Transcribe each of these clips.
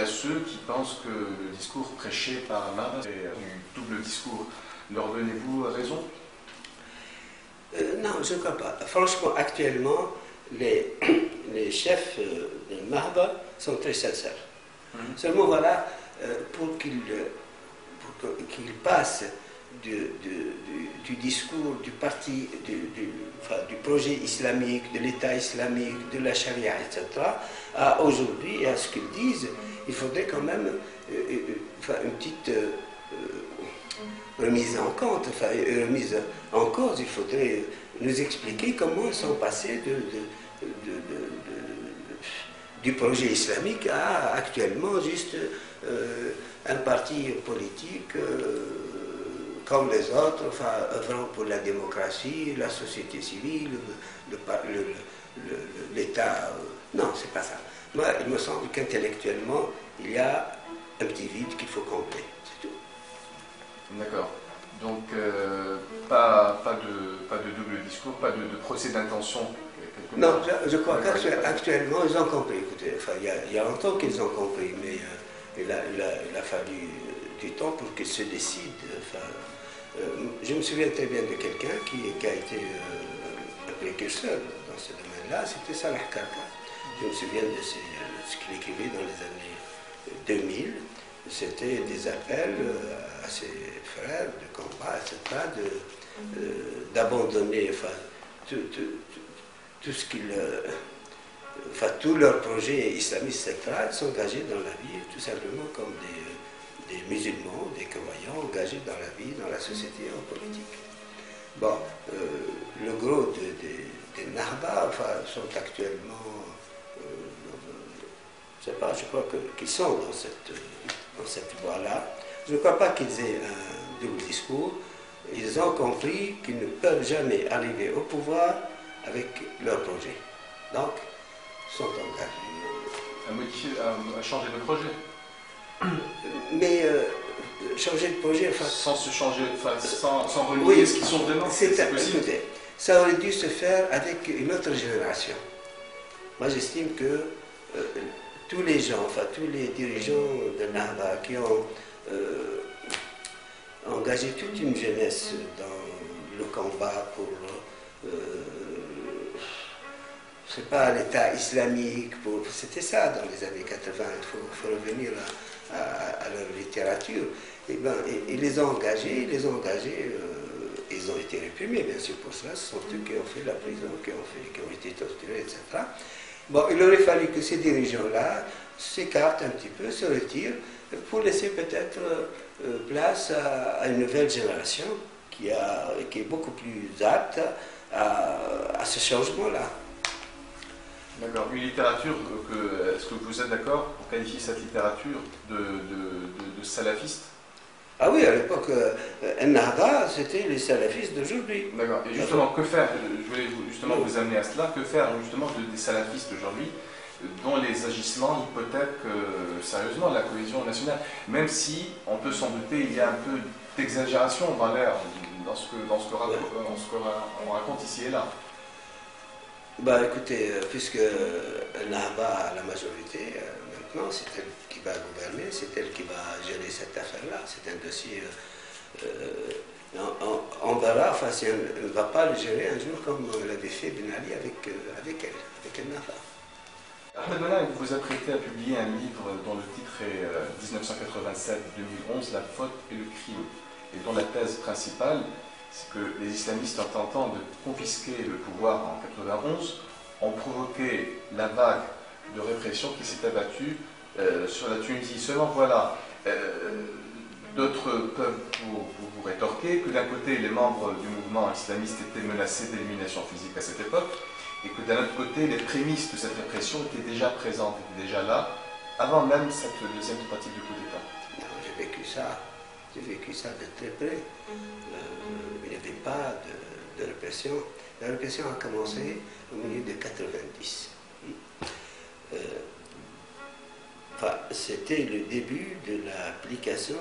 a ceux qui pensent que le discours prêché par Nahda est du double discours. Leur donnez-vous raison? Non, je ne crois pas. Franchement, actuellement, les chefs de Nahda sont très sincères. Seulement, voilà, pour qu'ils passent du discours du parti, du projet islamique, de l'État islamique, de la charia, etc., à aujourd'hui et à ce qu'ils disent, il faudrait quand même une petite remise en compte, remise en cause. Il faudrait nous expliquer comment ils sont passés du projet islamique à actuellement juste un parti politique comme les autres, œuvrant pour la démocratie, la société civile, l'État. Non, c'est pas ça. Moi, il me semble qu'intellectuellement, il y a un petit vide qu'il faut combler, c'est tout. D'accord. Donc, pas de double discours, pas de procès d'intention. Non, je crois qu'actuellement, ils ont compris. Écoutez, il y a longtemps qu'ils ont compris, mais il a fallu du temps pour qu'ils se décident. Je me souviens très bien de quelqu'un qui a été un précurseur dans ce domaine-là, c'était Salah Karka. Je me souviens de ce qu'il écrivait dans les années 2000. C'était des appels à ses frères de combat, etc., d'abandonner tout ce qu'ils, tous leurs projets islamistes, etc., de s'engager dans la vie tout simplement comme des musulmans, des croyants engagés dans la vie, dans la société, en politique. Bon, le gros des Nahda sont actuellement, je ne sais pas, je crois qu'ils sont dans cette voie-là. Je ne crois pas qu'ils aient un double discours. Ils ont compris qu'ils ne peuvent jamais arriver au pouvoir avec leur projet. Donc, ils sont engagés. À changer de projet. Mais changer de projet, sans se changer, sans renier ce qu'ils sont vraiment, c'est possible. Écoutez, ça aurait dû se faire avec une autre génération. Moi, j'estime que tous les gens, tous les dirigeants de Nahda qui ont engagé toute une jeunesse dans le combat pour c'est pas l'État islamique, c'était ça dans les années 80, il faut revenir à leur littérature. Et ils les ont engagés, ils ont été réprimés, bien sûr, pour cela. Ce sont eux qui ont fait la prison, qui ont été torturés, etc. Bon, il aurait fallu que ces dirigeants-là s'écartent un petit peu, se retirent, pour laisser peut-être place à une nouvelle génération qui est beaucoup plus apte à ce changement-là. D'accord. Une littérature, est-ce que vous êtes d'accord pour qualifier cette littérature de salafiste? Ah oui, à l'époque, Nahda, c'était les salafistes d'aujourd'hui. D'accord. Et justement, que faire? Je voulais justement vous amener à cela. Que faire justement des salafistes aujourd'hui dont les agissements hypothèquent sérieusement la cohésion nationale? Même si, on peut s'en douter, il y a un peu d'exagération dans l'air, dans ce qu'on raconte ici et là. Écoutez, puisque Nahda a la majorité, maintenant, c'est elle qui va gouverner, c'est elle qui va gérer cette affaire-là. C'est un dossier. On verra, si elle ne va pas le gérer un jour comme l'avait fait Ben Ali avec elle, avec Nahda. Ahmed Benna, vous vous apprêtez à publier un livre dont le titre est 1987-2011, La faute et le crime, et dont la thèse principale, c'est que les islamistes, en tentant de confisquer le pouvoir en 91, ont provoqué la vague de répression qui s'est abattue sur la Tunisie. Seulement voilà, d'autres peuvent vous rétorquer que d'un côté, les membres du mouvement islamiste étaient menacés d'élimination physique à cette époque, et que d'un autre côté, les prémices de cette répression étaient déjà présentes, étaient déjà là, avant même cette deuxième tentative de coup d'État. J'ai vécu ça de très près. Il n'y avait pas de répression. La répression a commencé au milieu de 90. C'était le début de l'application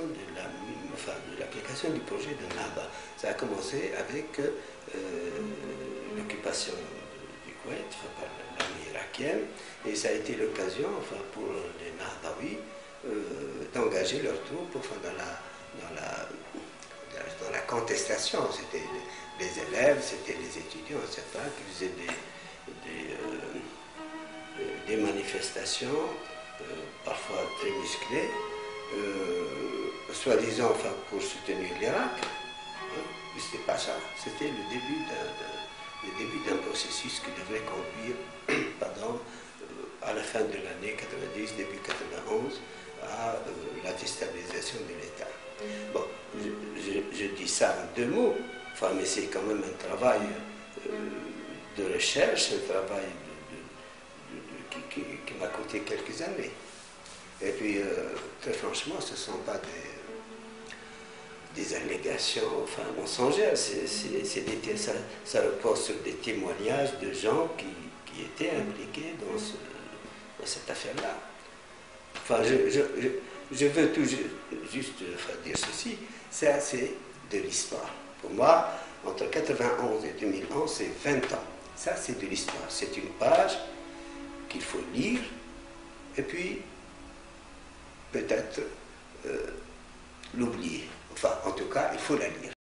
du projet de Nahda. Ça a commencé avec l'occupation du Koweït par l'armée irakienne, et ça a été l'occasion pour les Nahdaouis engager leurs troupes dans la contestation. C'était les élèves, c'était les étudiants, etc., qui faisaient des manifestations, parfois très musclées, soi-disant pour soutenir l'Irak. Mais ce n'était pas ça. C'était le début d'un processus qui devrait conduire à la fin de l'année 90, début 91, à la déstabilisation de l'État. Bon, je dis ça en 2 mots, mais c'est quand même un travail de recherche, un travail qui m'a coûté quelques années. Et puis, très franchement, ce ne sont pas des allégations mensongères, ça repose sur des témoignages de gens qui étaient impliqués dans cette affaire-là. Je veux juste dire ceci, ça c'est de l'histoire. Pour moi, entre 91 et 2011, c'est 20 ans. Ça c'est de l'histoire. C'est une page qu'il faut lire et puis peut-être l'oublier. En tout cas, il faut la lire.